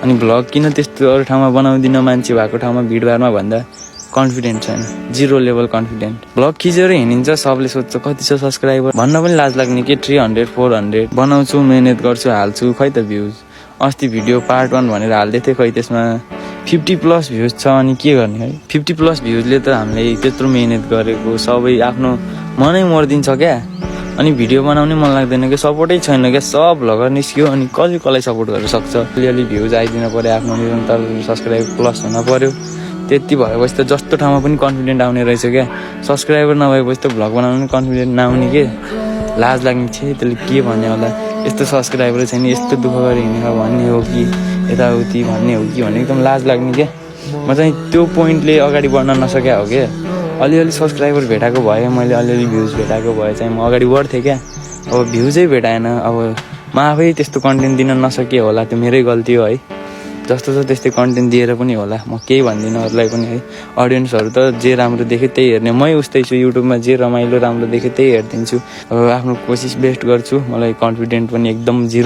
अनि भ्लग किन त्यस्तो अरू ठाउँमा बनाउँदिनँ मान्छे भएको ठाउँमा भिडभाडमा भन्दा कन्फिडेन्ट छैन, 0 लेभल कन्फिडेन्ट। भ्लग खिचेर हिँडिन्छ, सबले सोध्छ कति छ सब्सक्राइबर भन्न पनि लाज लाग्ने के 300 400 बनाउँछु, मेहनत गर्छु, हाल्छु, खै त भ्युज। अस्ति भिडियो पार्ट 1 भनेर हाल्दै थिएँ, खै त्यसमा 50+ भ्युज छ। अनि के गर्ने है, 50+ भ्युजले त हामीले त्यत्रो मेहनत गरेको सबै आफ्नो मनै मर्दिन्छ क्या। अनि भिडियो बनाउने मन लाग्दैन क्या, सपोर्टै छैन क्या, सब भ्लगर निस्क्यो अनि कसलाई सपोर्ट गर्न सक्छ। अलिअलि भ्युज आइदिन पऱ्यो, आफ्नो निरन्तर सब्सक्राइब प्लस हुन पऱ्यो, त्यति भएपछि त जस्तो ठाउँमा पनि कन्फिडेन्ट आउने रहेछ क्या। सब्सक्राइबर नभएपछि त भ्लग बनाउनु पनि कन्फिडेन्ट नआउने के, लाज लाग्ने छ। त्यसले के भन्ने होला, यस्तो सब्सक्राइबर छैन, यस्तो दुःख गरी हिँडेर भन्ने हो कि यताउति भन्ने हो कि भन्ने एकदम लाज लाग्ने क्या। म चाहिँ त्यो पोइन्टले अगाडि बढ्न नसक्या हो क्या। अलिअलि सब्सक्राइबर भेटाएको भए, मैले अलिअलि भ्युज भेटाएको भए चाहिँ म अगाडि बढ्थेँ क्या। अब भ्युजै भेटाएन, अब म आफै त्यस्तो कन्टेन्ट दिन नसके होला, त्यो मेरै गल्ती हो है। जस्तो छ त्यस्तै कन्टेन्ट दिएर पनि होला, म केही भन्दिनँ अरूलाई पनि है। अडियन्सहरू त जे राम्रो देख्यो त्यही हेर्ने, मै उस्तै छु। युट्युबमा जे रमाइलो राम्रो देख्यो त्यही हेरिदिन्छु। अब आफ्नो कोसिस बेस्ट गर्छु। मलाई कन्फिडेन्ट पनि एकदम 0